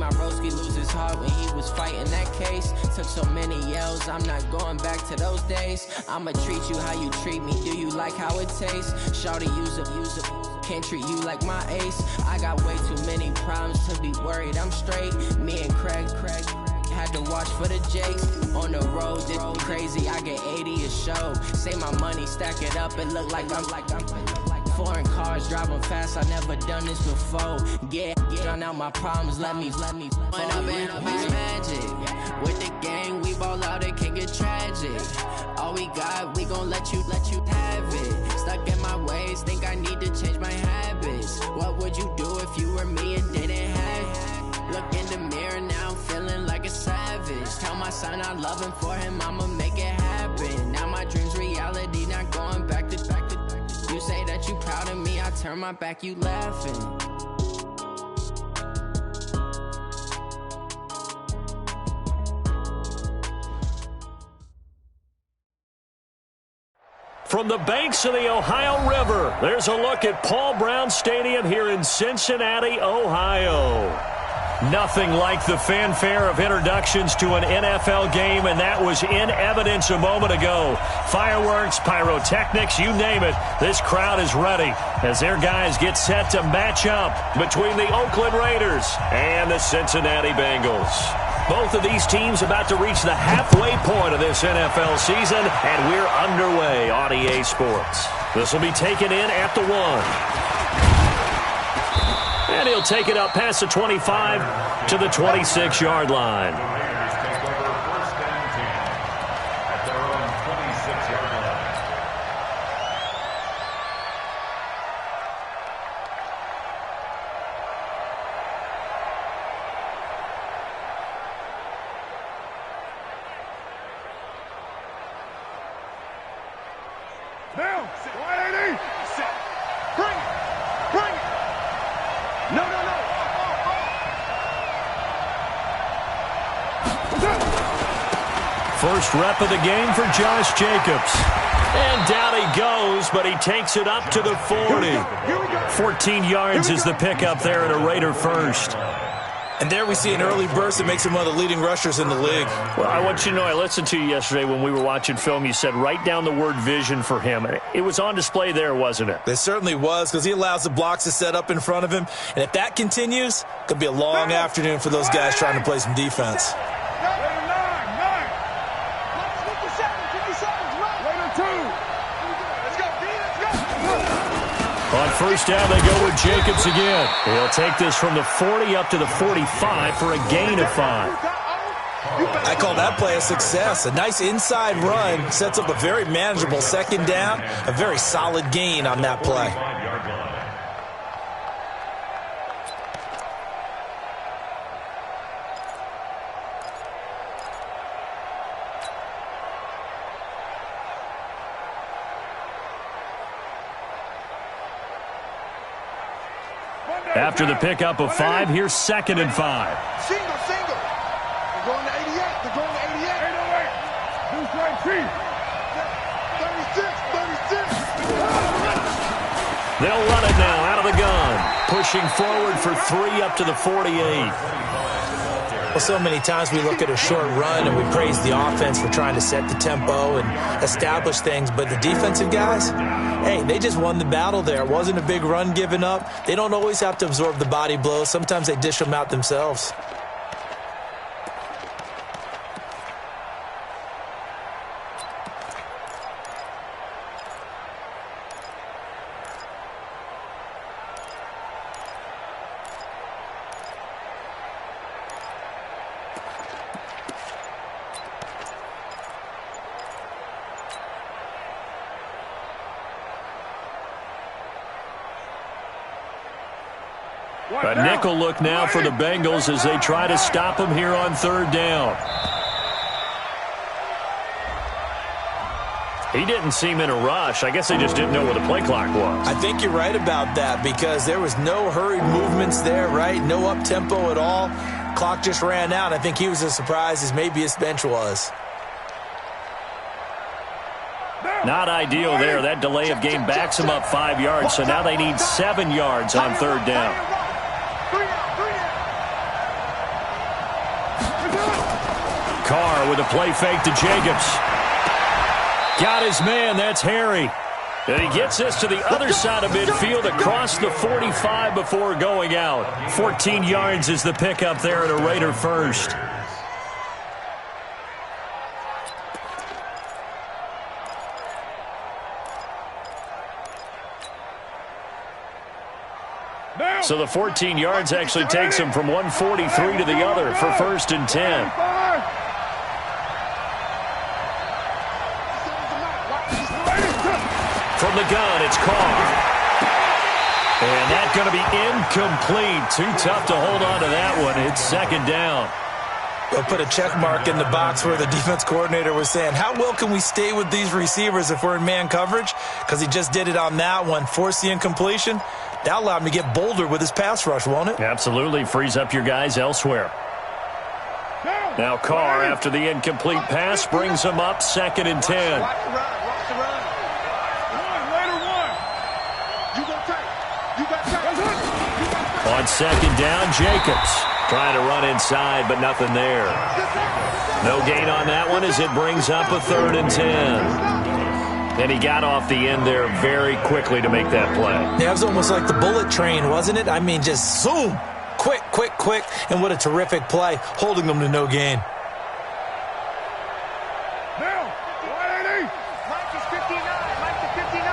my broski lose his heart when he was fighting that case. Took so many L's, I'm not going back to those days. I'ma treat you how you treat me, do you like how it tastes? Shawty, use up, can't treat you like my ace. I got way too many problems to be worried, I'm straight. Me and Craig had to watch for the Jakes. On the road, it's crazy, I get 80 a show. Say my money, stack it up, it look like I'm foreign cars, driving fast, I never done this before. Get on out my problems, let me When up and magic. With the gang, we ball out, it can get tragic. All we got, we gon' let you have it. Stuck in my ways, think I need to change my habits. What would you do if you were me and didn't have it? Look in the mirror now, I'm feeling like a savage. Tell my son I love him, for him I'ma make it happen. Now my dream's reality, not going back to. You say that you proud of me, I turn my back, you laughing. From the banks of the Ohio River, there's a look at Paul Brown Stadium here in Cincinnati, Ohio. Nothing like the fanfare of introductions to an NFL game, and that was in evidence a moment ago. Fireworks, pyrotechnics, you name it. This crowd is ready as their guys get set to match up between the Oakland Raiders and the Cincinnati Bengals. Both of these teams about to reach the halfway point of this NFL season, and we're underway on EA Sports. This will be taken in at the 1. And he'll take it up past the 25 to the 26-yard line. Now, 180. Set. Bring it. Bring it. No. First rep of the game for Josh Jacobs. And down he goes, but he takes it up to the 40. 14 yards is the pickup there at a Raider first. And there we see an early burst that makes him one of the leading rushers in the league. Well, I want you to know, I listened to you yesterday when we were watching film. You said write down the word vision for him. It was on display there, wasn't it? It certainly was, because he allows the blocks to set up in front of him. And if that continues, it could be a long afternoon for those guys trying to play some defense. On first down, they go with Jacobs again. He'll take this from the 40 up to the 45 for a gain of 5. I call that play a success. A nice inside run sets up a very manageable second down, a very solid gain on that play. After the pickup of 5, here's 2nd and 5. Single. They're going to 88. They're going to 88. 808. Deuce right feet. 36. They'll run it now out of the gun. Pushing forward for 3 up to the 48. Well, so many times we look at a short run and we praise the offense for trying to set the tempo and establish things, but the defensive guys, hey, they just won the battle there. It wasn't a big run given up. They don't always have to absorb the body blows. Sometimes they dish them out themselves. A nickel look now for the Bengals as they try to stop him here on 3rd down. He didn't seem in a rush. I guess they just didn't know where the play clock was. I think you're right about that because there was no hurried movements there, right? No up-tempo at all. Clock just ran out. I think he was as surprised as maybe his bench was. Not ideal there. That delay of game backs them up 5 yards, so now they need 7 yards on 3rd down. Carr with a play fake to Jacobs. Got his man. That's Harry. And he gets this to the other side of midfield across the 45 before going out. 14 yards is the pickup there at a Raider first. So the 14 yards actually takes him from 143 to the other for 1st and 10. From the gun, it's Carr. And that's going to be incomplete. Too tough to hold on to that one. It's 2nd down. They'll put a check mark in the box where the defense coordinator was saying, how well can we stay with these receivers if we're in man coverage? Because he just did it on that one, forced the incompletion. That allowed him to get bolder with his pass rush, won't it? Absolutely. Frees up your guys elsewhere. Now Carr, after the incomplete pass, brings him up 2nd and 10. On 2nd down, Jacobs trying to run inside, but nothing there. No gain on that one as it brings up a 3rd and 10. And he got off the end there very quickly to make that play. Yeah, it was almost like the bullet train, wasn't it? I mean, just zoom. Quick, quick, quick. And what a terrific play, holding them to no gain. Now, 180. Mike is 59. Mike is 59.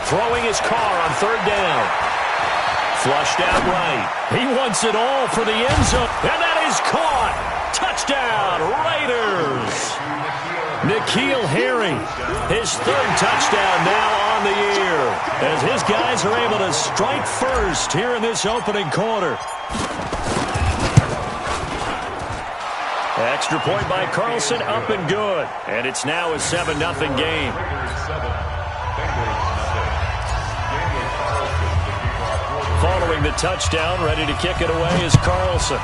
Throwing his Carr on 3rd down. Flushed out right. He wants it all for the end zone. And that is caught. Touchdown, Raiders. N'Keal Harry, his 3rd touchdown now on the year, as his guys are able to strike first here in this opening quarter. Extra point by Carlson, up and good. And it's now a 7-0 game. Following the touchdown, ready to kick it away is Carlson.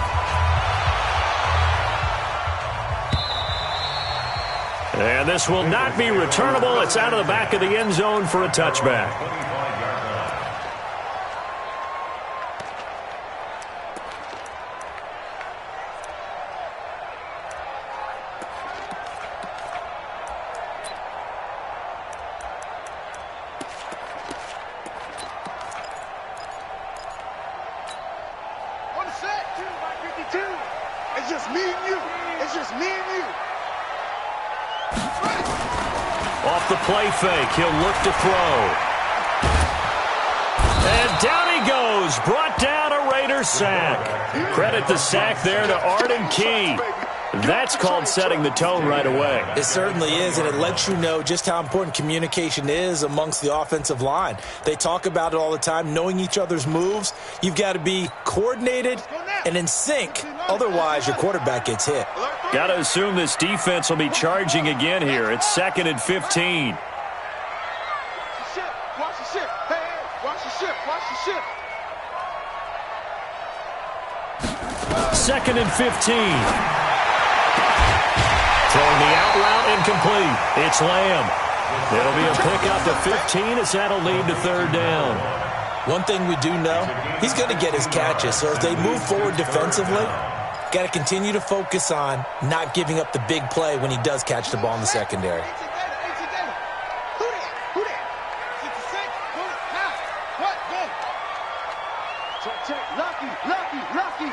And this will not be returnable. It's out of the back of the end zone for a touchback. On set. 2 by 52. It's just me and you. It's just me and you. Off the play fake, he'll look to throw. And down he goes, brought down a Raider sack. Credit the sack there to Arden Key. That's called setting the tone right away. It certainly is, and it lets you know just how important communication is amongst the offensive line. They talk about it all the time, knowing each other's moves. You've got to be coordinated and in sync. Otherwise, your quarterback gets hit. Got to assume this defense will be charging again here. It's 2nd and 15. Watch the ship. Hey, watch the ship. Watch the ship. 2nd and 15. Throwing the out route incomplete. It's Lamb. It'll be a pickup of 15 as that'll lead to 3rd down. One thing we do know, he's going to get his catches. So as they move forward defensively, got to continue to focus on not giving up the big play when he does catch the ball in the secondary. Lucky.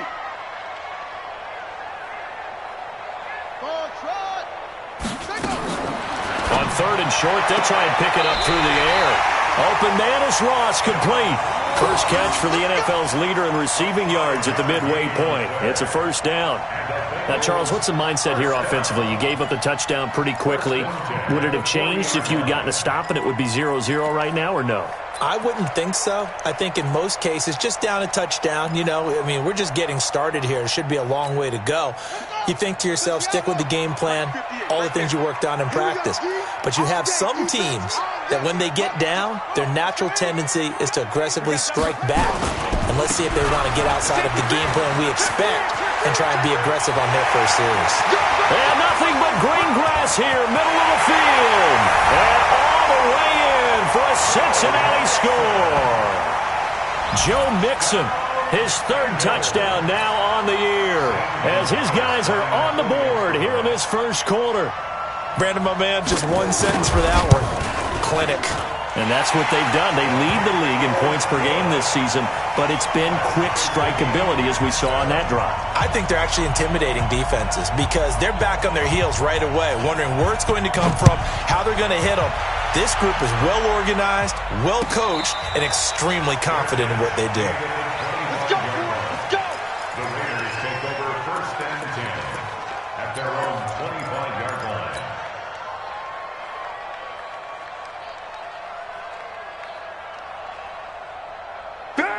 On 3rd and short, they'll try and pick it up through the air. Open man is Ross, complete. First catch for the NFL's leader in receiving yards at the midway point. It's a 1st down. Now, Charles, what's the mindset here offensively? You gave up the touchdown pretty quickly. Would it have changed if you had gotten a stop and it would be 0-0 right now, or no? I wouldn't think so. I think in most cases, just down a touchdown, we're just getting started here. It should be a long way to go. You think to yourself, stick with the game plan, all the things you worked on in practice. But you have some teams that when they get down, their natural tendency is to aggressively strike back. And let's see if they want to get outside of the game plan we expect and try and be aggressive on their first series. And nothing but green grass here, middle of the field. And all the way in for a Cincinnati score. Joe Mixon His third touchdown now on the year as his guys are on the board here in this first quarter. Brandon, my man, just one sentence for that one. Clinic. And that's what they've done. They lead the league in points per game this season, but it's been quick strike ability as we saw on that drive. I think they're actually intimidating defenses because they're back on their heels right away, wondering where it's going to come from, how they're going to hit them. This group is well organized, well coached, and extremely confident in what they do. Let's go, let's go. The Raiders take over first and 10 at their own 25-yard line.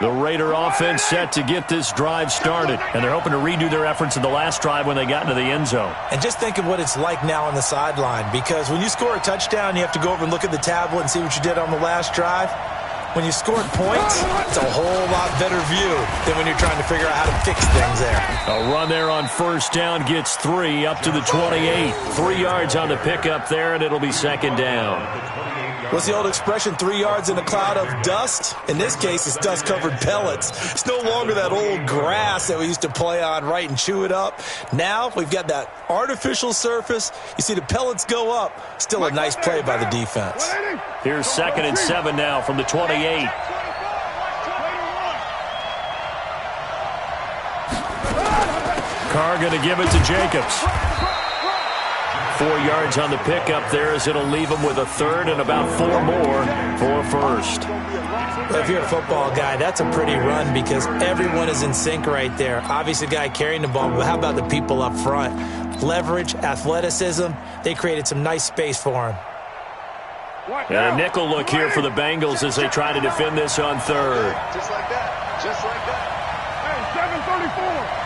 The Raider offense set to get this drive started, and they're hoping to redo their efforts in the last drive when they got into the end zone. And just think of what it's like now on the sideline, because when you score a touchdown, you have to go over and look at the tablet and see what you did on the last drive. When you scored points, it's a whole lot better view than when you're trying to figure out how to fix things there. A run there on first down gets 3 up to the 28. 3 yards on the pickup there, and it'll be second down. What's the old expression, 3 yards in a cloud of dust? In this case, it's dust-covered pellets. It's no longer that old grass that we used to play on, right, and chew it up. Now we've got that artificial surface. You see the pellets go up. Still a nice play by the defense. Here's 2nd and 7 now from the 28. Carr going to give it to Jacobs. 4 yards on the pickup there as it'll leave him with a third and about 4 more for first. Well, if you're a football guy, that's a pretty run because everyone is in sync right there. Obviously, the guy carrying the ball, but how about the people up front? Leverage, athleticism, they created some nice space for him. And a nickel look here for the Bengals as they try to defend this on third. Just like that. Just like that. Hey, 734.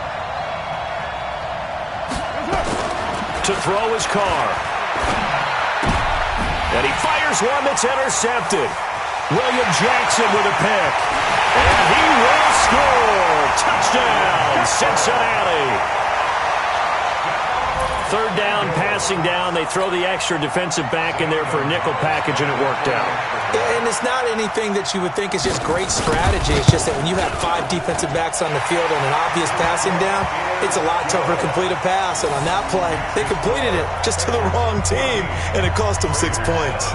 To throw his Carr. And he fires one that's intercepted. William Jackson with a pick. And he will score. Touchdown, Cincinnati. Third down, passing down. They throw the extra defensive back in there for a nickel package, and it worked out. And it's not anything that you would think is just great strategy. It's just that when you have 5 defensive backs on the field and an obvious passing down, it's a lot tougher to complete a pass. And on that play, they completed it just to the wrong team, and it cost them 6 points.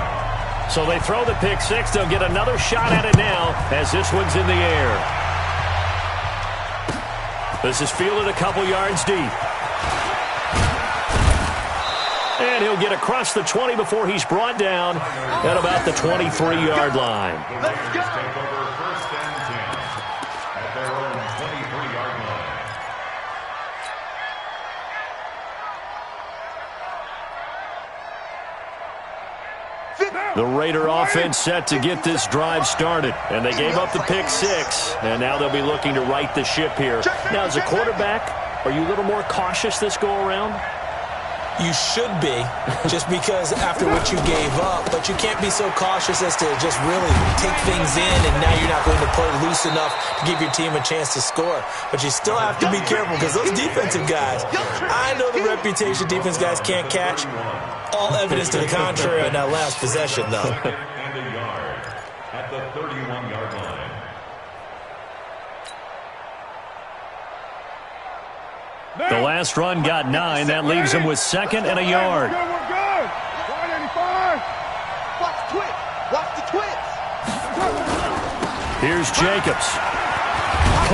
So they throw the pick six. They'll get another shot at it now as this one's in the air. This is fielded a couple yards deep. And he'll get across the 20 before he's brought down at about the 23-yard line. Let's go. Take over first and 10 at their own 23-yard line. The Raider offense set to get this drive started, and they gave up the pick six, and now they'll be looking to right the ship here. Now, as a quarterback, are you a little more cautious this go-around? You should be, just because after what you gave up, but you can't be so cautious as to just really take things in, and now you're not going to play loose enough to give your team a chance to score. But you still have to be careful because those defensive guys, I know the reputation defense guys can't catch. All evidence to the contrary on that last possession, though. And a yard at the 31-yard line. The last run got 9. That leaves him with 2nd and a yard. We're good. 185. Watch the twitch. Watch the twitch. Here's Jacobs.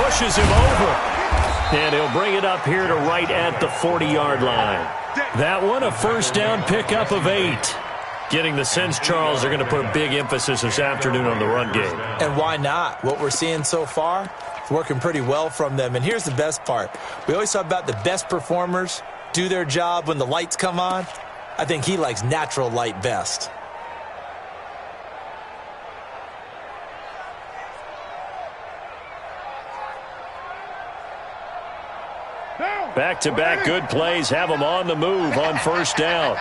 Pushes him over. And he'll bring it up here to right at the 40-yard line. That one, a first down pickup of 8. Getting the sense, Charles, they're going to put a big emphasis this afternoon on the run game. And why not? What we're seeing so far, it's working pretty well from them. And here's the best part. We always talk about the best performers do their job when the lights come on. I think he likes natural light best. Back-to-back good plays have them on the move on first down.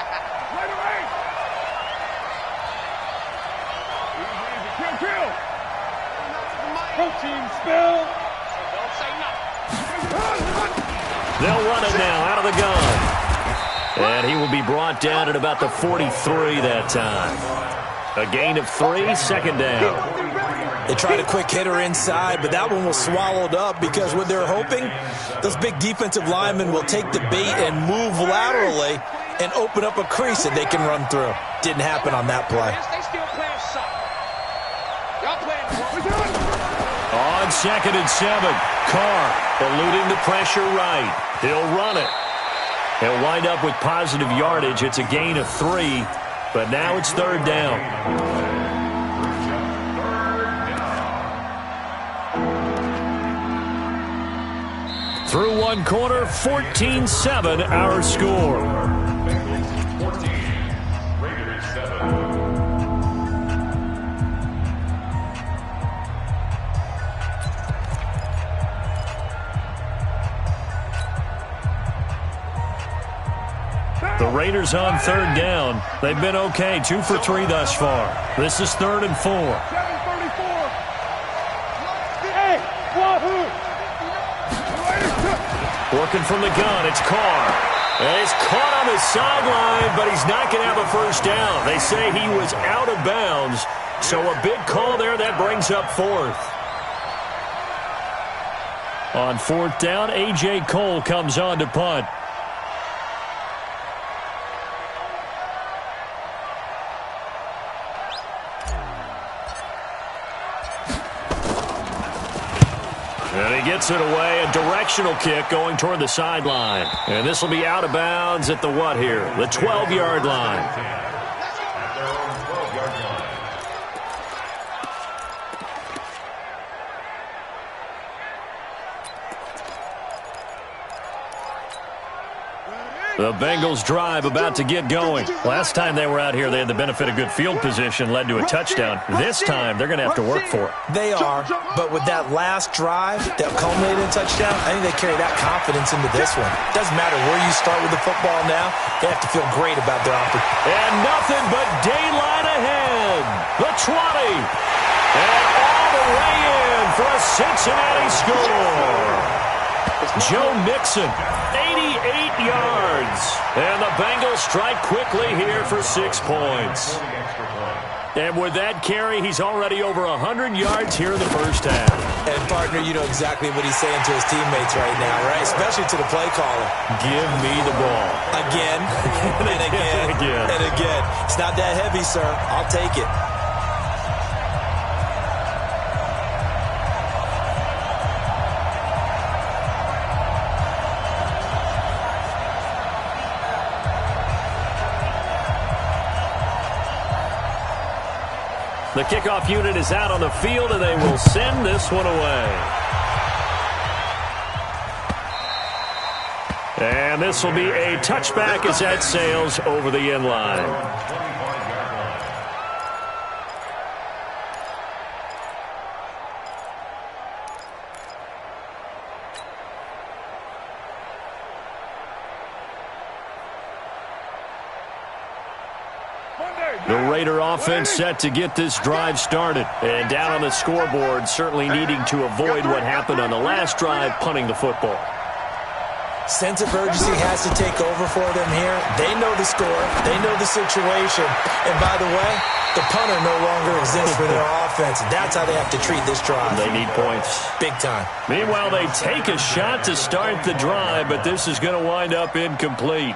They'll run it now out of the gun. And he will be brought down at about the 43 that time. A gain of 3, second down. They tried a quick hitter inside, but that one was swallowed up because what they're hoping, those big defensive linemen will take the bait and move laterally and open up a crease that they can run through. Didn't happen on that play. On 2nd and 7, Carr eluding the pressure right. He'll run it. He'll wind up with positive yardage. It's a gain of 3, but now it's 3rd down. Through one quarter, 14-7 our score. Bengals 14, Raiders 7. The Raiders on 3rd down. They've been okay, 2 for 3 thus far. This is 3rd and 4. 7:34. Hey, wahoo! Working from the gun, it's Carr. And it's caught on the sideline, but he's not going to have a first down. They say he was out of bounds, so a big call there that brings up 4th. On 4th down, A.J. Cole comes on to punt. And he gets it away, a directional kick going toward the sideline. And this will be out of bounds at the what here? The 12-yard line. At their own 12-yard line. The Bengals drive about to get going. Last time they were out here, they had the benefit of good field position, led to a touchdown. This time, they're going to have to work for it. They are, but with that last drive that culminated in a touchdown, I think they carry that confidence into this one. Doesn't matter where you start with the football now, they have to feel great about their opportunity. And nothing but daylight ahead. The 20. And all the way in for a Cincinnati score. Joe Mixon, 88 yards. And the Bengals strike quickly here for 6 points. And with that carry, he's already over 100 yards here in the first half. And, partner, you know exactly what he's saying to his teammates right now, right? Especially to the play caller. Give me the ball. Again, and again, and again. It's not that heavy, sir. I'll take it. The kickoff unit is out on the field, and they will send this one away. And this will be a touchback as that sails over the end line. The Raider offense set to get this drive started. And down on the scoreboard, certainly needing to avoid what happened on the last drive, punting the football. Sense of urgency has to take over for them here. They know the score. They know the situation. And by the way, the punter no longer exists for their offense. That's how they have to treat this drive. They need points. Big time. Meanwhile, they take a shot to start the drive, but this is going to wind up incomplete.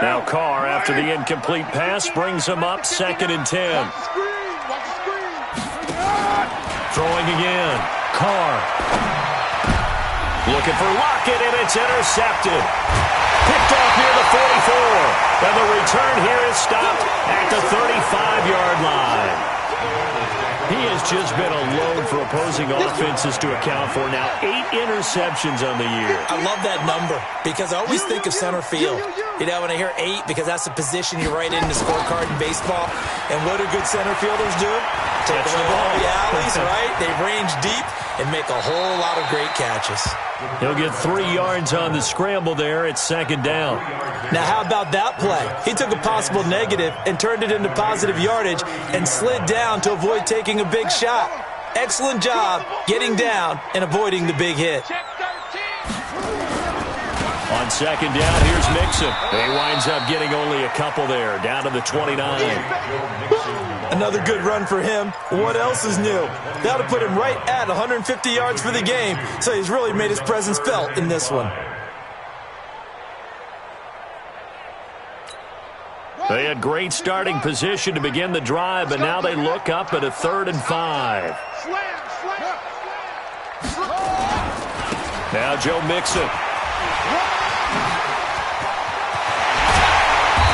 Now Carr, after the incomplete pass, brings him up 2nd and 10. Throwing again. Carr. Looking for Lockett, and it's intercepted. Picked off near the 44. And the return here is stopped at the 35-yard line. He has just been a load for opposing offenses to account for. Now 8 interceptions on the year. I love that number because I always think of center field. You know, when I hear 8, because that's the position you write in the scorecard in baseball. And what do good center fielders do? Take away all the alleys, right? They range deep, and make a whole lot of great catches. He'll get 3 yards on the scramble there. It's second down. Now, how about that play? He took a possible negative and turned it into positive yardage and slid down to avoid taking a big shot. Excellent job getting down and avoiding the big hit. On second down, here's Mixon. He winds up getting only a couple there, down to the 29. Another good run for him. What else is new? That'll put him right at 150 yards for the game, so he's really made his presence felt in this one. They had great starting position to begin the drive, but now they look up at a 3rd and 5. Now Joe Mixon.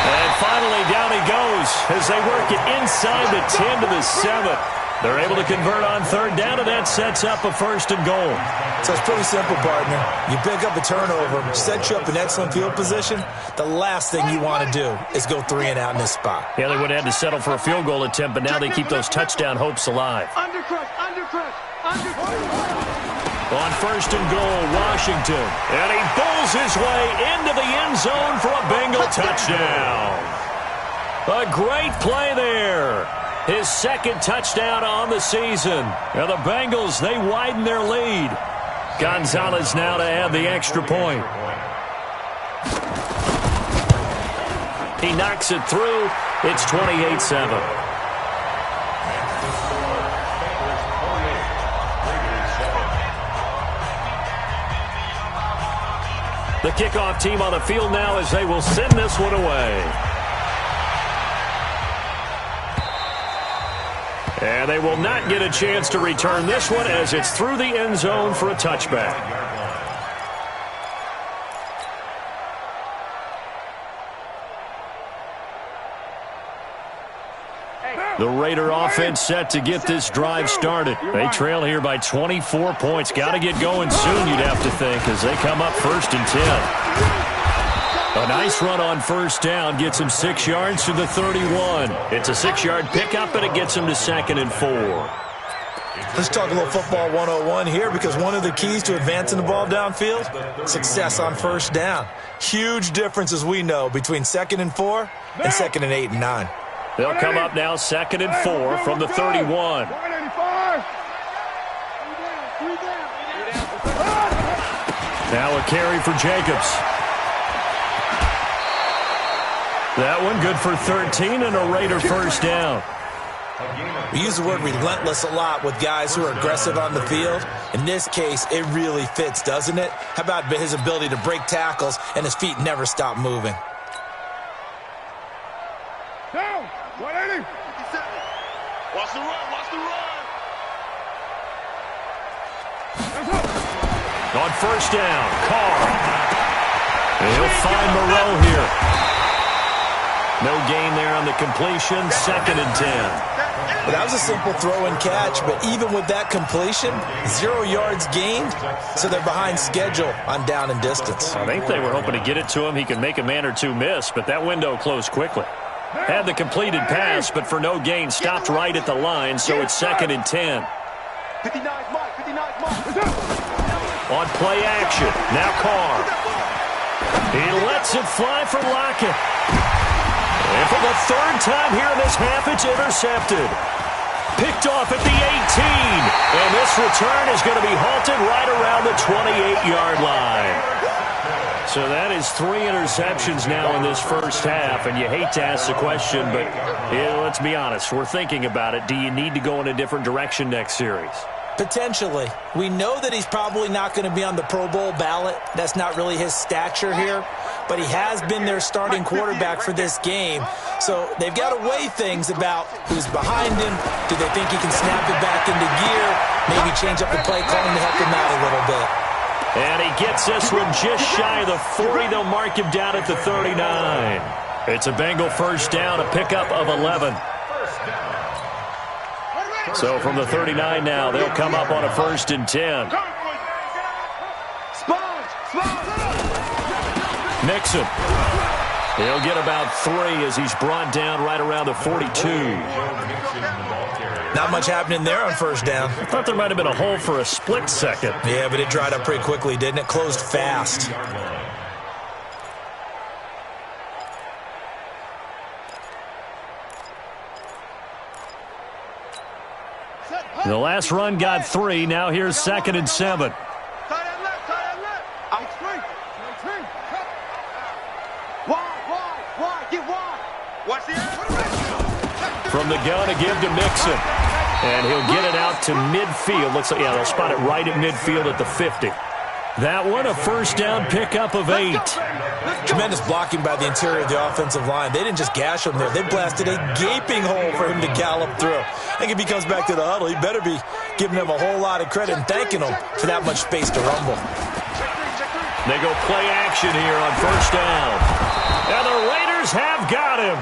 And finally down he goes as they work it inside the 10 to the 7. They're able to convert on 3rd down, and that sets up a 1st and goal. So it's pretty simple, partner. You pick up a turnover, set you up in excellent field position. The last thing you want to do is go 3 and out in this spot. Yeah, they would have had to settle for a field goal attempt, but now they keep those touchdown hopes alive. On 1st and goal, Washington. And he bowls his way into the end zone for a Bengal touchdown. A great play there. His 2nd touchdown on the season. Now the Bengals, they widen their lead. Gonzalez now to add the extra point. He knocks it through. It's 28-7. The kickoff team on the field now as they will send this one away. And they will not get a chance to return this one as it's through the end zone for a touchback. The Raider offense set to get this drive started. They trail here by 24 points. Got to get going soon, you'd have to think, as they come up 1st and 10. A nice run on 1st down gets him 6 yards to the 31. It's a 6-yard pickup, and it gets him to 2nd and 4. Let's talk a little football 101 here, because one of the keys to advancing the ball downfield, success on 1st down. Huge difference, as we know, between 2nd and 4 and 2nd and 8 and 9. They'll come up now 2nd and 4 from the 31. Now a carry for Jacobs. That one good for 13 and a Raider 1st down. We use the word relentless a lot with guys who are aggressive on the field. In this case, it really fits, doesn't it? How about his ability to break tackles and his feet never stop moving? Down, 180. Watch the run, watch the run. On 1st down, Carr. And he'll find Moreau here. No gain there on the completion, 2nd and 10. Well, that was a simple throw and catch, but even with that completion, 0 yards gained, so they're behind schedule on down and distance. I think they were hoping to get it to him. He could make a man or two miss, but that window closed quickly. Had the completed pass, but for no gain, stopped right at the line, so it's 2nd and 10. 59 Mike, 59 Mike. On play action, now Carr. He lets it fly for Lockett. And for the 3rd time here in this half, it's intercepted. Picked off at the 18. And this return is going to be halted right around the 28-yard line. So that is 3 interceptions now in this 1st half. And you hate to ask the question, but yeah, let's be honest. We're thinking about it. Do you need to go in a different direction next series? Potentially. We know that he's probably not going to be on the Pro Bowl ballot. That's not really his stature here. But he has been their starting quarterback for this game. So they've got to weigh things about who's behind him. Do they think he can snap it back into gear? Maybe change up the play calling to help him out a little bit. And he gets this one just shy of the 40. They'll mark him down at the 39. It's a Bengal 1st down, a pickup of 11. So from the 39 now, they'll come up on a 1st and 10. Mixon. He'll get about 3 as he's brought down right around the 42. Not much happening there on first down. I thought there might have been a hole for a split second. Yeah, but it dried up pretty quickly, didn't it? Closed fast. The last run got 3. Now here's 2nd and 7. From the gun, a give to Mixon. And he'll get it out to midfield. Looks like, yeah, they'll spot it right at midfield at the 50. That one, a first down pickup of 8. Tremendous blocking by the interior of the offensive line. They didn't just gash him there. They blasted a gaping hole for him to gallop through. I think if he comes back to the huddle, he better be giving them a whole lot of credit and thanking them for that much space to rumble. They go play action here on first down. And the Raiders have got him.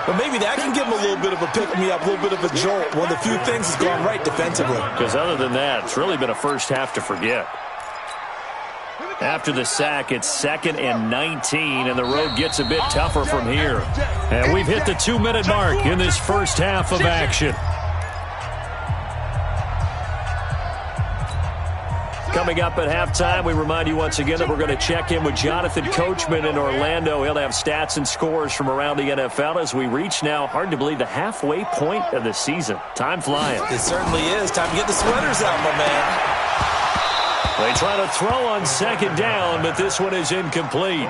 But maybe that can give him a little bit of a pick-me-up, a little bit of a jolt. One of the few things that's gone right defensively. Because other than that, it's really been a first half to forget. After the sack, it's 2nd and 19, and the road gets a bit tougher from here. And we've hit the 2-minute mark in this first half of action. Coming up at halftime, we remind you once again that we're going to check in with Jonathan Coachman in Orlando. He'll have stats and scores from around the NFL as we reach now, hard to believe, the halfway point of the season. Time flying. It certainly is. Time to get the sweaters out, my man. They try to throw on 2nd down, but this one is incomplete.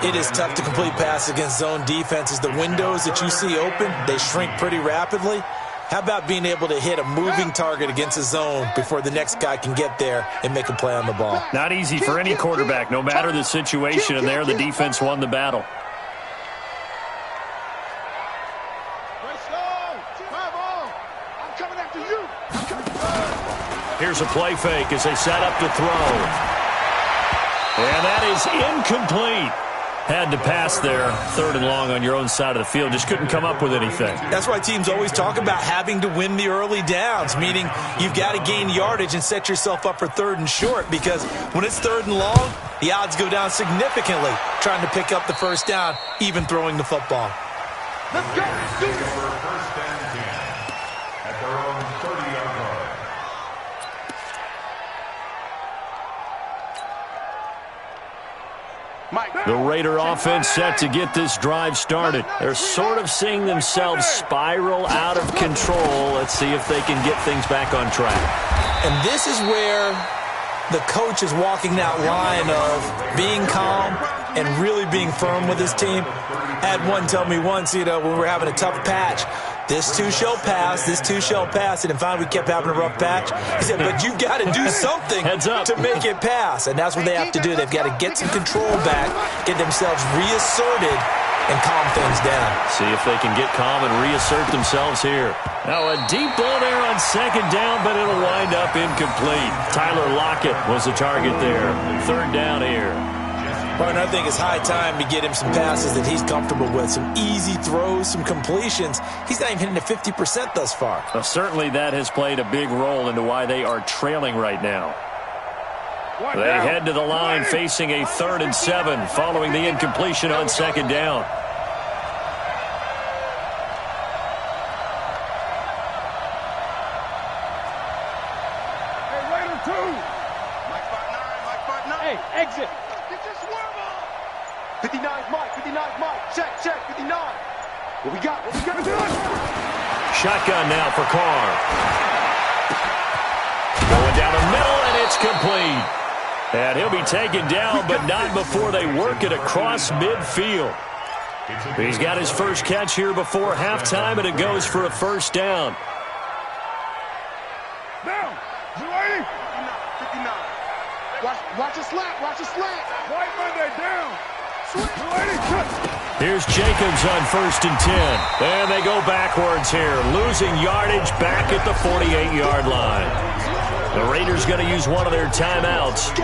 It is tough to complete passes against zone defenses. The windows that you see open, they shrink pretty rapidly. How about being able to hit a moving target against a zone before the next guy can get there and make a play on the ball? Not easy for any quarterback, no matter the situation, and there the defense won the battle. Here's a play fake as they set up to throw. And that is incomplete. Had to pass there, 3rd and long on your own side of the field. Just couldn't come up with anything. That's why teams always talk about having to win the early downs, meaning you've got to gain yardage and set yourself up for 3rd and short, because when it's 3rd and long, the odds go down significantly trying to pick up the first down, even throwing the football. Let's go. First and 10 at their own 30-yard line. The Raider offense set to get this drive started. They're sort of seeing themselves spiral out of control. Let's see if they can get things back on track. And this is where the coach is walking that line of being calm and really being firm with his team. I had one tell me once, when we were having a tough patch, this too shall pass, this too shall pass. And finally we kept having a rough patch. He said, but you've got to do something to make it pass. And that's what they have to do. They've got to get some control back, get themselves reasserted, and calm things down. See if they can get calm and reassert themselves here. Now a deep ball there on 2nd down, but it'll wind up incomplete. Tyler Lockett was the target there. 3rd down here. Partner, I think it's high time to get him some passes that he's comfortable with. Some easy throws, some completions. He's not even hitting the 50% thus far. Well, certainly that has played a big role into why they are trailing right now. They head to the line facing a 3rd and 7 following the incompletion on 2nd down. Hey, Raider 2. Mike 5'9", Hey, exit. Get your swerve on. 59's Mike, 59's Mike. Check, 59. What we got? What we got to do? Shotgun now for Carr. Going down the middle, and it's complete. And he'll be taken down, but not before they work it across midfield. He's got his first catch here before halftime, and it goes for a first down. Down. Zulady. 59. Watch a slant. Watch a slant. White Monday down. Zulady, cut. Here's Jacobs on 1st and 10. And they go backwards here, losing yardage back at the 48-yard line. The Raiders going to use one of their timeouts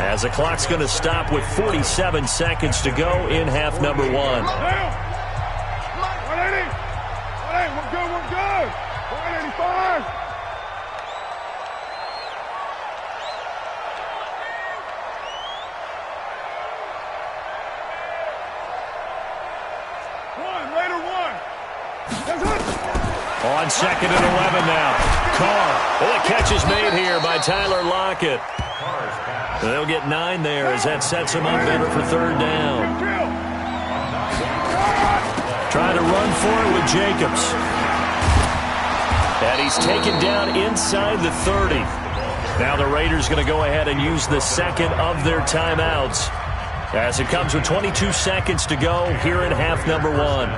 as the clock's going to stop with 47 seconds to go in half number 1. Down. 180. 180. We're good. 185. On 2nd and 11 now. Carr. Well, the catch is made here by Tyler Lockett. They'll get 9 there as that sets him up better for 3rd down. Trying to run for it with Jacobs. And he's taken down inside the 30. Now the Raiders going to go ahead and use the second of their timeouts as it comes with 22 seconds to go here in half number 1.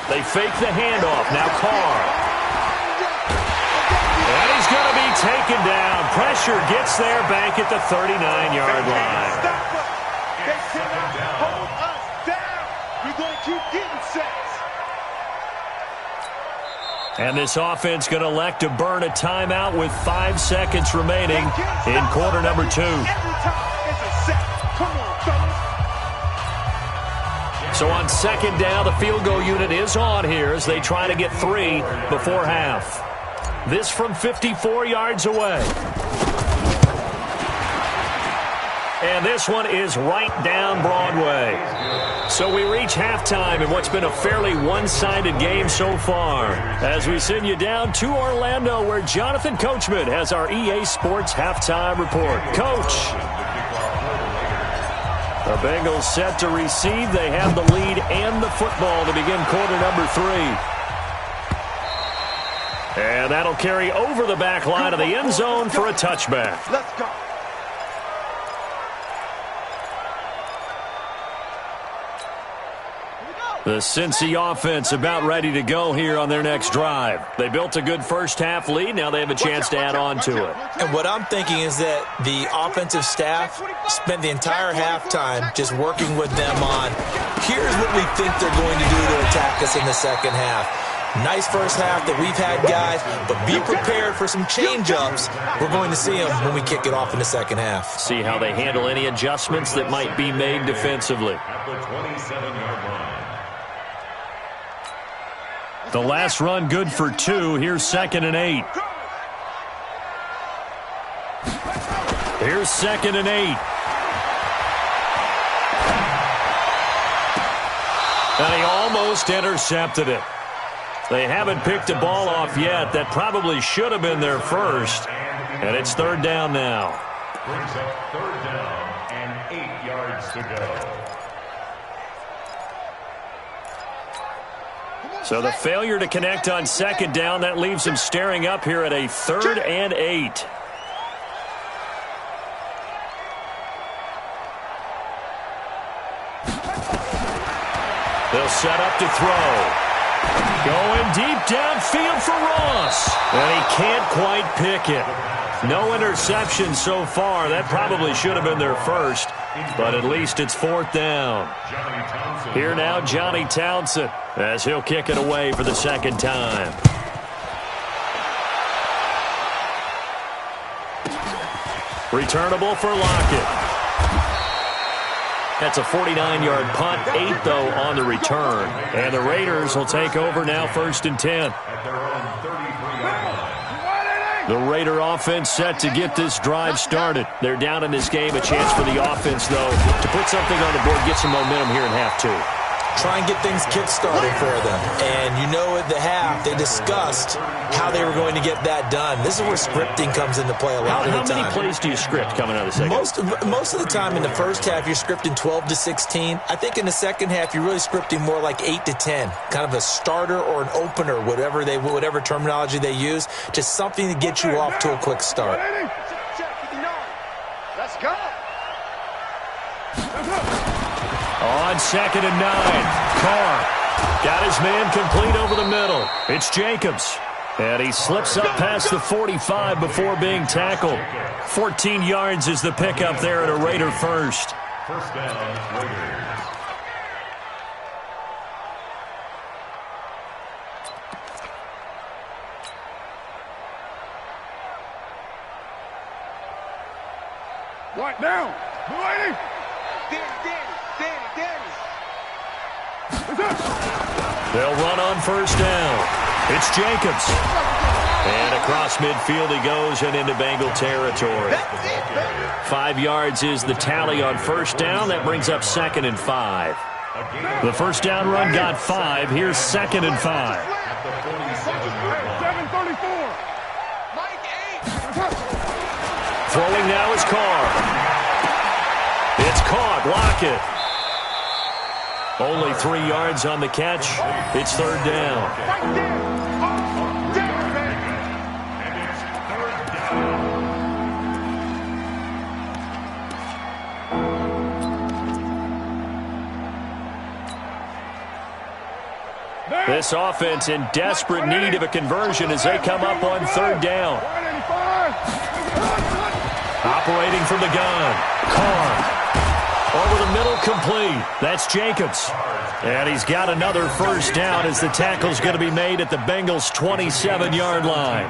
They fake the handoff. Now Carr. And he's going to be taken down. Pressure gets there back at the 39-yard line. They cannot hold us down. We're going to keep getting sacks. And this offense going to elect to burn a timeout with 5 seconds remaining in quarter number 2. Every time it's a sack. Come on, fellas. So on 2nd down, the field goal unit is on here as they try to get 3 before half. This from 54 yards away. And this one is right down Broadway. So we reach halftime in what's been a fairly one-sided game so far, as we send you down to Orlando, where Jonathan Coachman has our EA Sports halftime report. Coach. The Bengals set to receive. They have the lead and the football to begin quarter number 3. And that'll carry over the back line of the end zone for a touchback. Let's go. The Cincy offense about ready to go here on their next drive. They built a good first-half lead. Now they have a chance to add on to it. And what I'm thinking is that the offensive staff spent the entire halftime just working with them on, here's what we think they're going to do to attack us in the second half. Nice first half that we've had, guys, but be prepared for some change-ups. We're going to see them when we kick it off in the second half. See how they handle any adjustments that might be made defensively. At the 27-yard line. The last run good for 2. Here's 2nd and 8. Here's 2nd and 8. And he almost intercepted it. They haven't picked a ball off yet. That probably should have been their first. And it's 3rd down now. Brings up 3rd down and 8 yards to go. So the failure to connect on 2nd down, that leaves them staring up here at a 3rd and 8. They'll set up to throw. Going deep downfield for Ross. And he can't quite pick it. No interception so far. That probably should have been their first. But at least it's 4th down. Here now, Johnny Townsend, as he'll kick it away for the 2nd time. Returnable for Lockett. That's a 49-yard punt, 8 though on the return. And the Raiders will take over now 1st and 10. The Raider offense set to get this drive started. They're down in this game. A chance for the offense, though, to put something on the board, get some momentum here in half 2. Try and get things kick-started for them. And you know at the half, they discussed how they were going to get that done. This is where scripting comes into play a lot of the time. How many plays do you script coming out of the second? Most of the time in the first half, you're scripting 12 to 16. I think in the second half, you're really scripting more like 8 to 10. Kind of a starter or an opener, whatever terminology they use. Just something to get you off to a quick start. Let's go. On 2nd and 9, Carr got his man complete over the middle. It's Jacobs. And he slips up past the 45 before being tackled. 14 yards is the pickup there at a Raider first. First down, Raiders. Right down. Blue lady. Danny. It's up. They'll run on first down. It's Jacobs. And across midfield he goes and into Bengal territory. 5 yards is the tally on first down. That brings up 2nd and 5. The first down run got 5. Here's 2nd and 5. 7:34. Throwing now is Carr. It's caught. Lockett. Only 3 yards on the catch. It's 3rd down. This offense in desperate need of a conversion as they come up on 3rd down. Operating from the gun. Carr. Over the middle, complete. That's Jacobs. And he's got another first down as the tackle's going to be made at the Bengals' 27-yard line.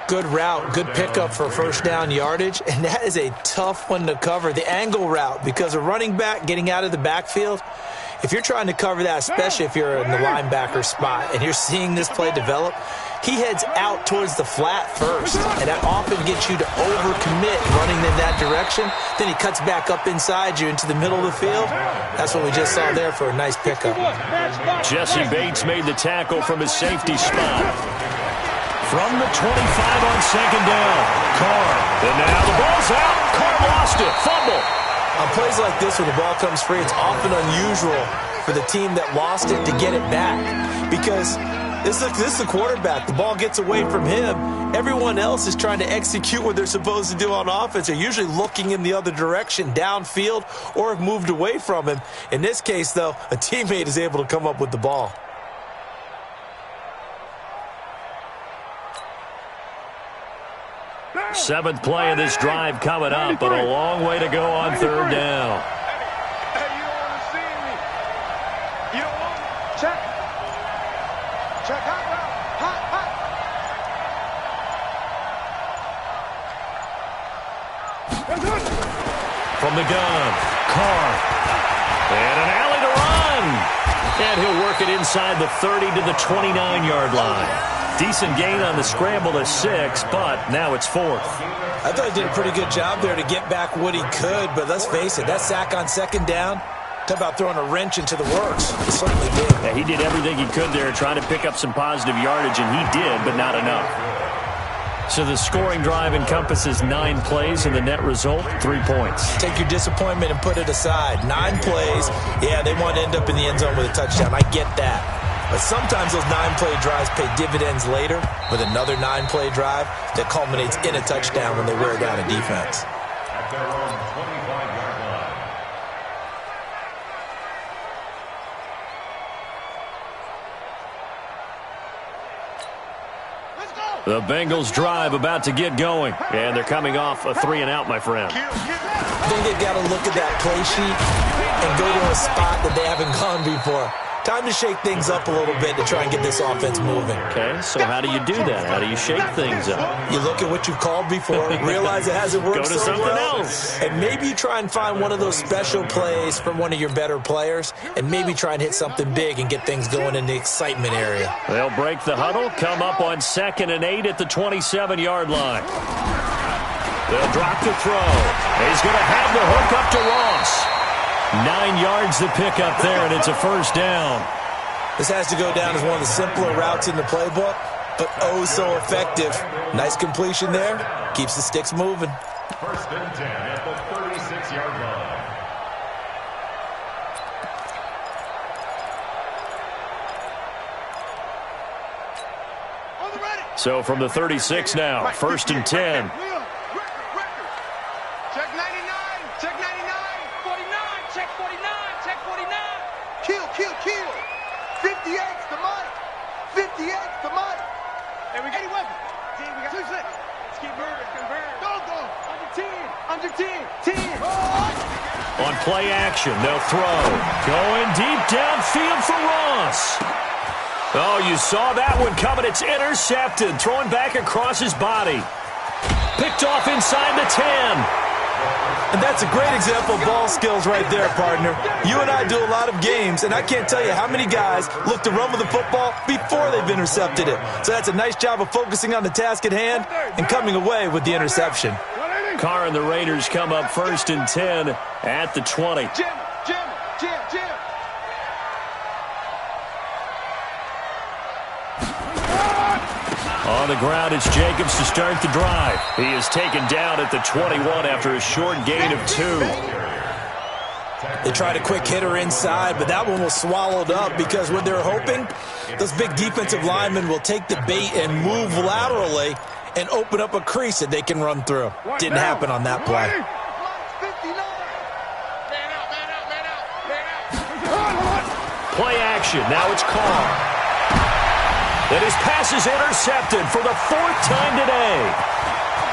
Good route, good pickup for first down yardage, and that is a tough one to cover. The angle route, because a running back getting out of the backfield, if you're trying to cover that, especially if you're in the linebacker spot and you're seeing this play develop, he heads out towards the flat first, and that often gets you to overcommit running in that direction. Then he cuts back up inside you into the middle of the field. That's what we just saw there for a nice pickup. Jesse Bates made the tackle from his safety spot. From the 25 on 2nd down. Carr. And now the ball's out. Carr lost it. Fumble. On plays like this where the ball comes free, it's often unusual for the team that lost it to get it back. Because this is the quarterback. The ball gets away from him. Everyone else is trying to execute what they're supposed to do on offense. They're usually looking in the other direction, downfield, or have moved away from him. In this case, though, a teammate is able to come up with the ball. Seventh play of this drive coming up, but a long way to go on 3rd down. Hey, you don't want to see me. You don't want me. Check. Hot route. Hot. From the gun, Carr. And an alley to run. And he'll work it inside the 30 to the 29-yard line. Decent gain on the scramble to 6, but now it's 4th. I thought he did a pretty good job there to get back what he could, but let's face it, that sack on 2nd down, talk about throwing a wrench into the works. It certainly did. Yeah, he did everything he could there trying to pick up some positive yardage, and he did, but not enough. So the scoring drive encompasses 9 plays, and the net result, 3 points. Take your disappointment and put it aside. 9 plays, yeah, they want to end up in the end zone with a touchdown. I get that. But sometimes those 9-play drives pay dividends later with another 9-play drive that culminates in a touchdown when they wear down a defense. At their own 25-yard line. The Bengals drive about to get going, and they're coming off a 3-and-out, my friend. I think they've got to look at that play sheet and go to a spot that they haven't gone before. Time to shake things up a little bit to try and get this offense moving. Okay, so how do you do that? How do you shake things up? You look at what you've called before, realize it hasn't worked Go to so something well, else. and maybe you try and find one of those special plays from one of your better players, and maybe try and hit something big and get things going in the excitement area. They'll break the huddle, come up on 2nd and 8 at the 27-yard line. They'll drop the throw. He's going to have the hook up to Ross. 9 yards to pick up there, and it's a first down. This has to go down as one of the simpler routes in the playbook, but oh so effective. Nice completion there. Keeps the sticks moving. 1st and 10 at the 36-yard line. So from the 36 now, 1st and 10. Check 99. Check 99. 49. Check 49. Check 49. Kill. 58's the money. 58's the money. And we got 80 weapons. We got 2 seconds. Let's keep moving. Go. Under 10. 10. Oh. On play action, they'll throw. Going deep downfield for Ross. Oh, you saw that one coming. It's intercepted. Throwing back across his body. Picked off inside the 10. And that's a great example of ball skills right there, partner. You and I do a lot of games, and I can't tell you how many guys look to run with the football before they've intercepted it. So that's a nice job of focusing on the task at hand and coming away with the interception. Carr and the Raiders come up 1st and 10 at the 20. Jim. On the ground, it's Jacobs to start the drive. He is taken down at the 21 after a short gain of 2. They tried a quick hitter inside, but that one was swallowed up because what they're hoping, those big defensive linemen will take the bait and move laterally and open up a crease that they can run through. Didn't happen on that play. Play action. Now it's Carr. And his pass is intercepted for the 4th time today.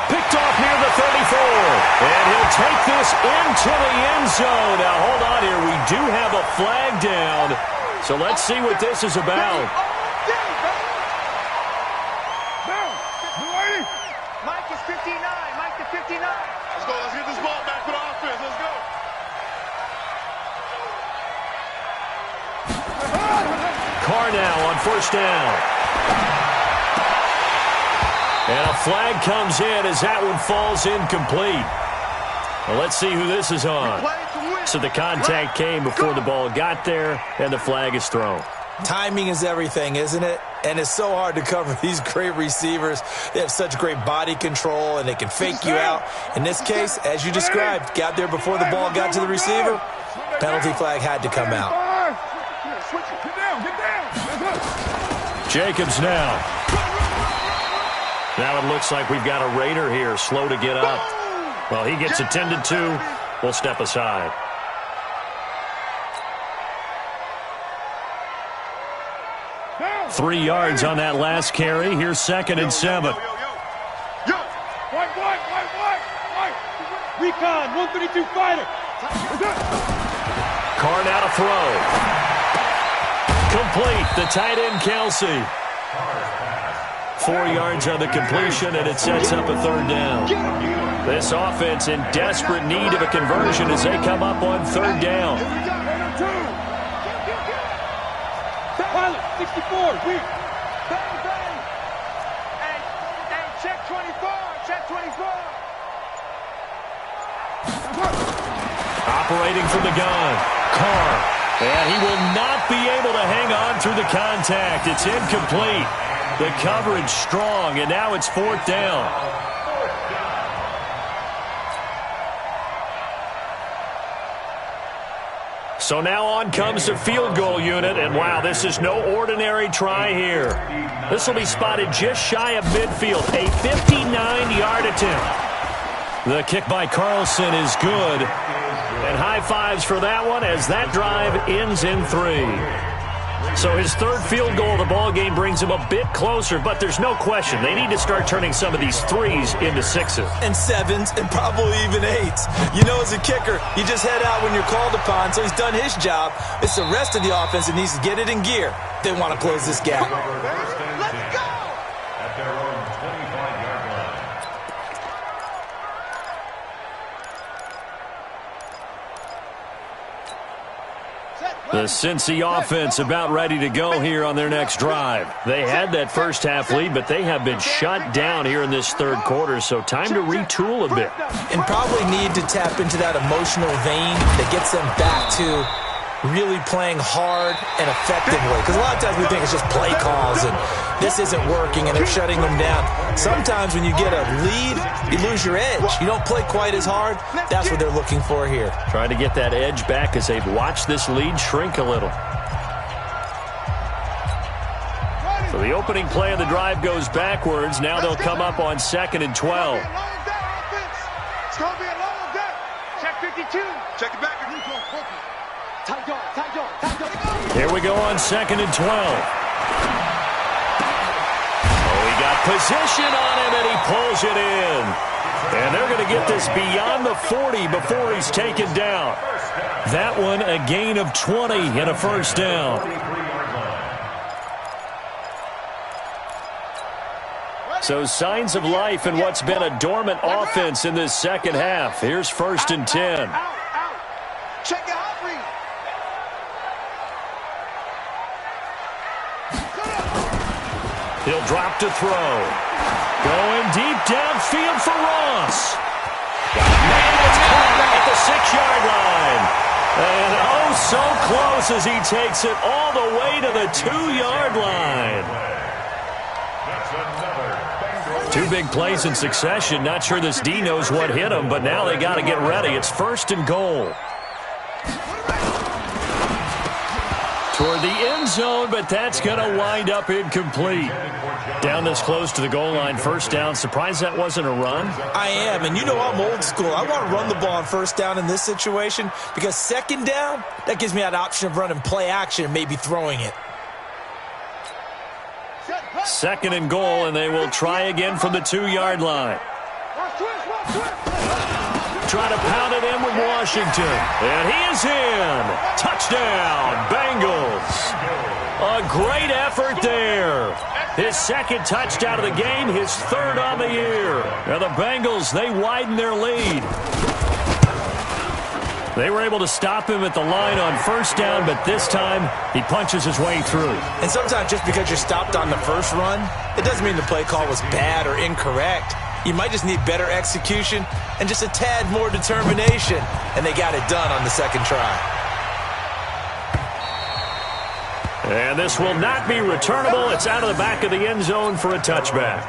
Picked off near the 34. And he'll take this into the end zone. Now, hold on here. We do have a flag down. So let's see what this is about. Mike is 59. Mike to 59. Let's go. Let's get this ball back for the offense. Let's go. Carr now on 1st down. And a flag comes in as that one falls incomplete. Well, let's see who this is on. So the contact came before the ball got there, and the flag is thrown. Timing is everything, isn't it? And it's so hard to cover these great receivers. They have such great body control, and they can fake you out. In this case, as you described, got there before the ball got to the receiver. Penalty flag had to come out. Jacobs now. Now it looks like we've got a Raider here, slow to get up. Well, he gets attended to. We'll step aside. Three yards on that last carry. Here's 2nd and 7. Recon, 132 fighter. Carr now to throw. Complete. The tight end, Kelsey. 4 yards on the completion, and it sets up a 3rd down. This offense in desperate need of a conversion as they come up on 3rd down. Pilot, 64, weak. And check 24, check 24. Operating from the gun, Carr. And he will not be able to hang on through the contact. It's incomplete. The coverage strong, and now it's 4th down. So now on comes the field goal unit, and wow, this is no ordinary try here. This will be spotted just shy of midfield, a 59-yard attempt. The kick by Carlson is good, and high fives for that one as that drive ends in 3. So his 3rd field goal of the ball game brings him a bit closer, but there's no question they need to start turning some of these 3s into 6s. And 7s and probably even 8s. You know, as a kicker, you just head out when you're called upon, so he's done his job. It's the rest of the offense that needs to get it in gear. They want to close this gap. Let's go! At their own 25-yard line. The Cincy offense about ready to go here on their next drive. They had that first half lead, but they have been shut down here in this 3rd quarter, so time to retool a bit. And probably need to tap into that emotional vein that gets them back to really playing hard and effectively. Because a lot of times we think it's just play calls and this isn't working and they're shutting them down. Sometimes when you get a lead, you lose your edge. You don't play quite as hard. That's what they're looking for here. Trying to get that edge back as they've watched this lead shrink a little. So the opening play of the drive goes backwards. Now they'll come up on 2nd and 12. It's going to be a long day. Check 52. Check it back. Here we go on 2nd and 12. Oh, he got position on him, and he pulls it in. And they're going to get this beyond the 40 before he's taken down. That one, a gain of 20 and a 1st down. So signs of life in what's been a dormant offense in this second half. Here's 1st and 10. Check your hot read. He'll drop to throw. Going deep downfield for Ross. And it's caught at the 6-yard line. And oh, so close as he takes it all the way to the 2-yard line. Two big plays in succession. Not sure this D knows what hit him, but now they got to get ready. It's 1st and goal. Toward the end zone, but that's going to wind up incomplete. Down this close to the goal line, 1st down. Surprised that wasn't a run? I am, and you know I'm old school. I want to run the ball on 1st down in this situation because 2nd down, that gives me that option of running play action and maybe throwing it. 2nd and goal, and they will try again from the 2-yard line. Trying to pound it in with Washington. And he is in. Touchdown, Bengals. A great effort there. His 2nd touchdown of the game, his 3rd on the year. Now the Bengals, they widen their lead. They were able to stop him at the line on 1st down, but this time he punches his way through. And sometimes just because you're stopped on the first run, it doesn't mean the play call was bad or incorrect. You might just need better execution and just a tad more determination. And they got it done on the 2nd try. And this will not be returnable. It's out of the back of the end zone for a touchback.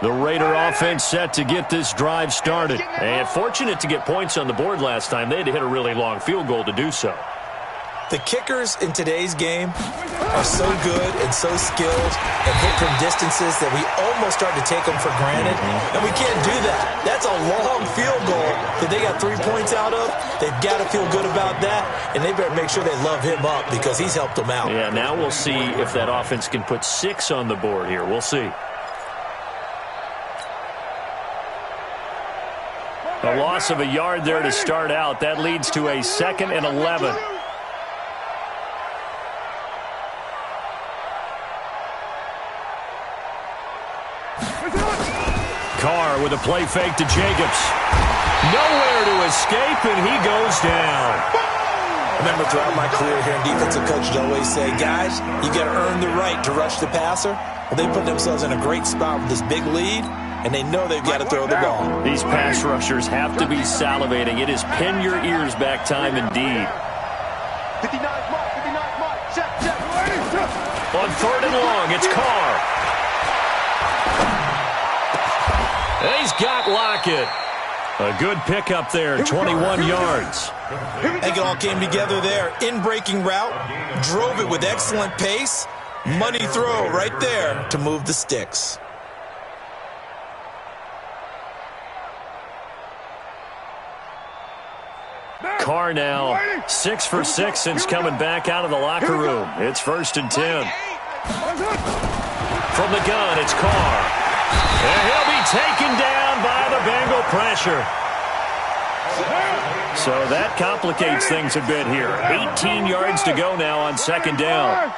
The Raider offense set to get this drive started. And fortunate to get points on the board last time. They had to hit a really long field goal to do so. The kickers in today's game are so good and so skilled and hit from distances that we almost start to take them for granted. And we can't do that. That's a long field goal that they got 3 points out of. They've got to feel good about that, and they better make sure they love him up because he's helped them out. Yeah, now we'll see if that offense can put 6 on the board here. We'll see. A loss of a yard there to start out. That leads to a 2nd and 11. Carr with a play fake to Jacobs. Nowhere to escape, and he goes down. I remember throughout my career here in defensive coaches always say, guys, you got to earn the right to rush the passer. Well, they put themselves in a great spot with this big lead, and they know they've got to throw the ball. These pass rushers have to be salivating. It is pin your ears back time indeed. 59 mark, 59 mark. Check, check. On 3rd and long, it's Carr. He's got Lockett. A good pickup there, 21 yards. I think it all came together there. In-breaking route, drove it with excellent pace. Money throw right there to move the sticks. Carr now 6 for 6 since coming back out of the locker room. It's 1st and 10. From the gun, it's Carr. And he'll be taken down by the Bengal pressure. So that complicates things a bit here. 18 yards to go now on 2nd down.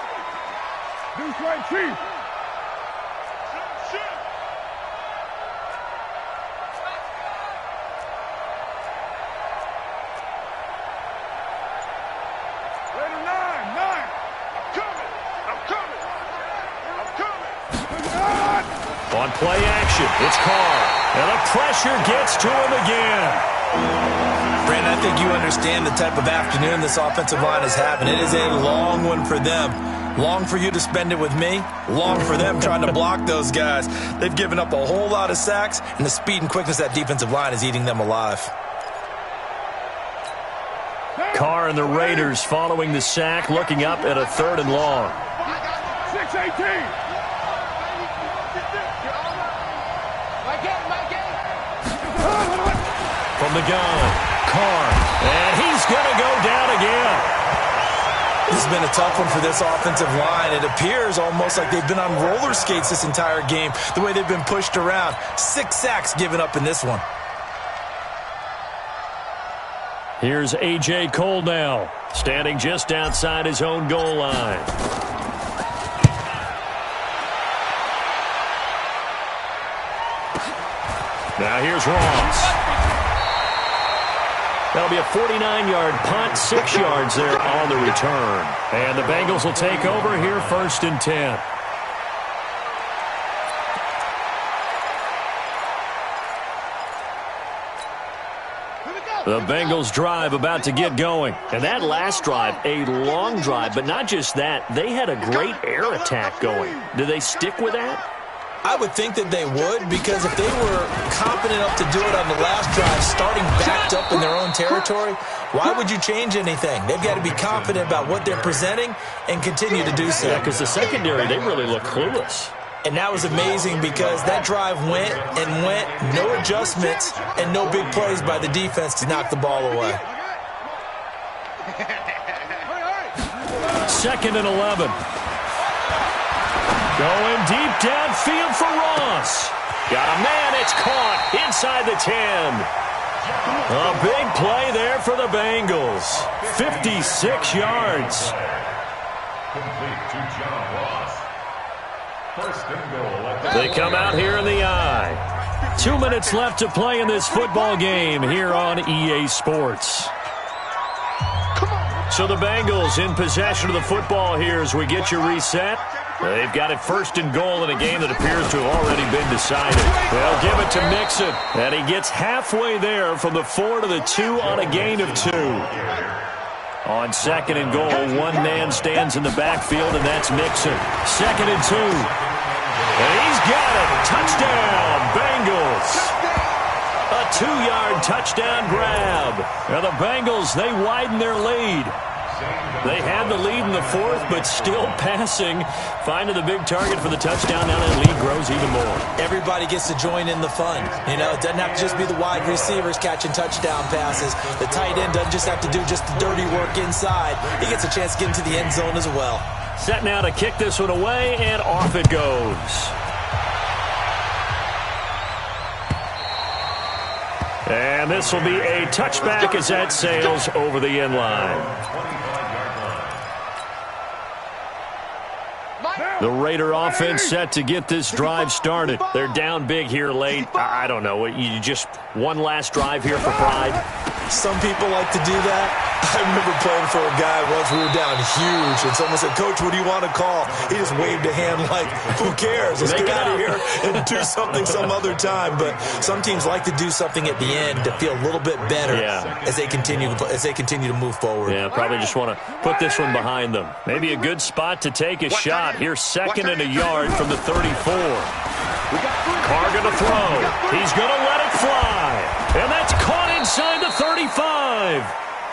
On play action, it's Carr. And the pressure gets to him again. Brandon, I think you understand the type of afternoon this offensive line is having. It is a long one for them. Long for you to spend it with me. Long for them trying to block those guys. They've given up a whole lot of sacks, and the speed and quickness of that defensive line is eating them alive. Carr and the Raiders following the sack, looking up at a 3rd and long. 6-18. From the gun, Carr, and he's going to go down again. This has been a tough one for this offensive line. It appears almost like they've been on roller skates this entire game, the way they've been pushed around. 6 sacks given up in this one. Here's A.J. Cole now, standing just outside his own goal line. Now here's Ross. That'll be a 49-yard punt, 6 yards there on the return. And the Bengals will take over here, 1st and 10. The Bengals drive about to get going. And that last drive, a long drive, but not just that, they had a great air attack going. Do they stick with that? I would think that they would, because if they were confident enough to do it on the last drive, starting backed up in their own territory, why would you change anything? They've got to be confident about what they're presenting and continue to do so. Yeah, because the secondary, they really look clueless. And that was amazing because that drive went and went, no adjustments, and no big plays by the defense to knock the ball away. 2nd and 11. Going deep downfield for Ross. Got a man, it's caught inside the 10. A big play there for the Bengals. 56 yards. Complete to John Ross. 1st and goal. They come out here in the I. 2 minutes left to play in this football game here on EA Sports. So the Bengals in possession of the football here as we get you reset. They've got it 1st and goal in a game that appears to have already been decided. They'll give it to Mixon, and he gets halfway there from the 4 to the 2 on a gain of 2. On 2nd and goal, one man stands in the backfield, and that's Mixon. 2nd and 2. And he's got it. Touchdown, Bengals. A 2-yard touchdown grab. And the Bengals, they widen their lead. They had the lead in the 4th, but still passing. Finding the big target for the touchdown. Now that lead grows even more. Everybody gets to join in the fun. You know, it doesn't have to just be the wide receivers catching touchdown passes. The tight end doesn't just have to do just the dirty work inside. He gets a chance to get into the end zone as well. Set now to kick this one away, and off it goes. And this will be a touchback as that sails over the end line. The Raider offense set to get this drive started. They're down big here late. I don't know. You just one last drive here for pride? Some people like to do that. I remember playing for a guy once. We were down huge, and someone said, "Coach, what do you want to call?" He just waved a hand like, "Who cares? Let's get out of here and do something some other time." But some teams like to do something at the end to feel a little bit better as they continue to move forward. Yeah, probably just want to put this one behind them. Maybe a good spot to take a shot. Here's 2nd and a yard from the 34. Carr going to throw. He's going to let it fly. And that's caught inside the 35.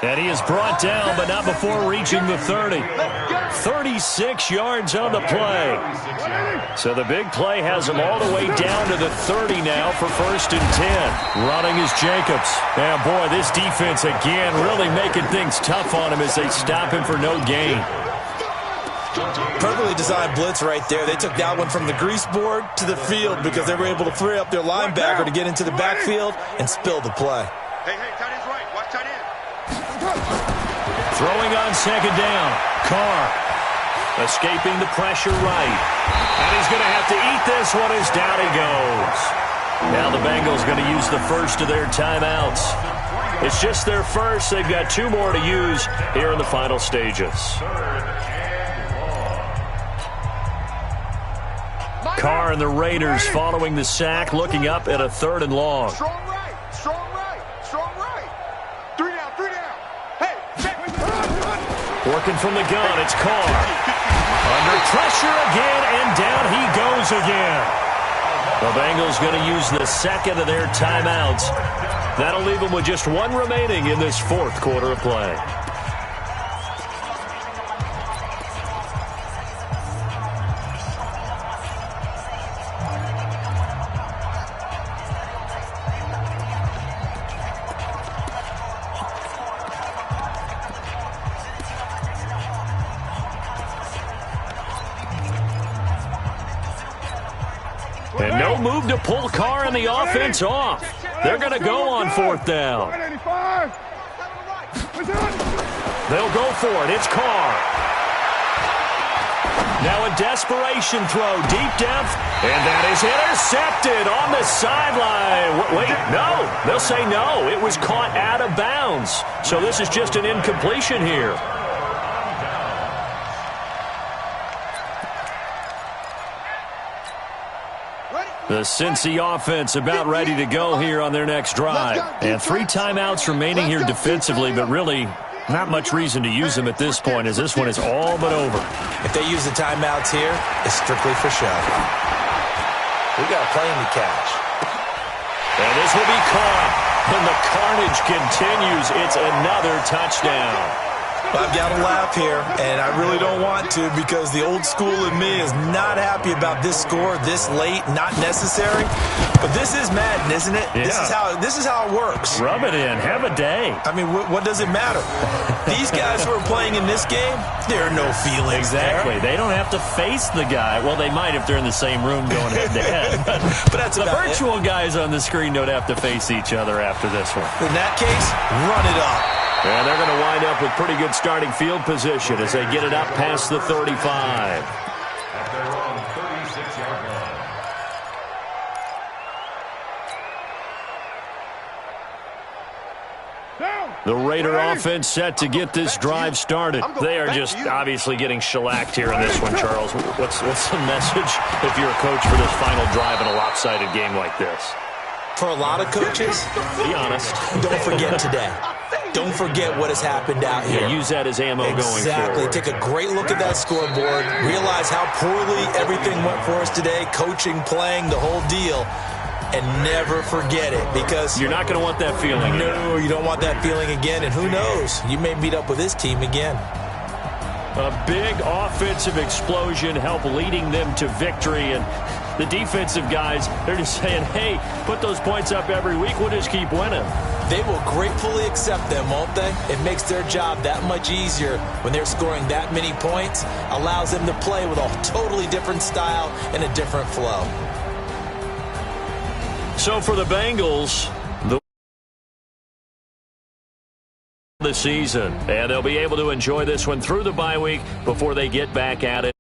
And he is brought down, but not before reaching the 30. 36 yards on the play. So the big play has him all the way down to the 30 now for 1st and 10. Running is Jacobs. And boy, this defense again really making things tough on him as they stop him for no gain. Perfectly designed blitz right there. They took that one from the grease board to the field because they were able to free up their linebacker to get into the backfield and spill the play. Hey, tight end's right. Watch tight end. Throwing on 2nd down. Carr escaping the pressure right. And he's going to have to eat this one as down he goes. Now the Bengals going to use the first of their timeouts. It's just their first. They've got 2 more to use here in the final stages. Carr and the Raiders following the sack, looking up at a 3rd and long. Strong right. Strong right. 3 down. Hey, check. Working from the gun, it's Carr. Under pressure again, and down he goes again. The Bengals going to use the 2nd of their timeouts. That'll leave them with just 1 remaining in this 4th quarter of play. And no move to pull Carr and the offense off. They're going to go on 4th down. They'll go for it. It's Carr. Now a desperation throw, deep depth, and that is intercepted on the sideline. Wait, no. They'll say no. It was caught out of bounds. So this is just an incompletion here. The Cincy offense about ready to go here on their next drive. And 3 timeouts remaining here defensively, but really not much reason to use them at this point, as this one is all but over. If they use the timeouts here, it's strictly for show. We got a plane to catch. And this will be caught. And the carnage continues. It's another touchdown. I've got to laugh here, and I really don't want to, because the old school in me is not happy about this score this late, not necessary. But this is Madden, isn't it? Yeah. This is how it works. Rub it in. Have a day. I mean, what does it matter? These guys who are playing in this game, there are no feelings exactly. there. They don't have to face the guy. Well, they might if they're in the same room going head-to-head. But that's the virtual guys on the screen don't have to face each other after this one. In that case, run it up. And they're going to wind up with pretty good starting field position as they get it up past the 35. At their own 36-yard line. The Raider offense set to get this drive started. They are just obviously getting shellacked here in this one, Charles. What's the message if you're a coach for this final drive in a lopsided game like this? For a lot of coaches, be honest, don't forget today. Don't forget what has happened out here. Yeah, use that as ammo going forward. Exactly. Take a great look at that scoreboard. Realize how poorly everything went for us today. Coaching, playing, the whole deal. And never forget it, because you're not going to want that feeling. No, you don't want that feeling again. And who knows? You may meet up with this team again. A big offensive explosion helped leading them to victory. And the defensive guys, they're just saying, hey, put those points up every week. We'll just keep winning. They will gratefully accept them, won't they? It makes their job that much easier when they're scoring that many points. Allows them to play with a totally different style and a different flow. So for the Bengals, the season, and they'll be able to enjoy this one through the bye week before they get back at it.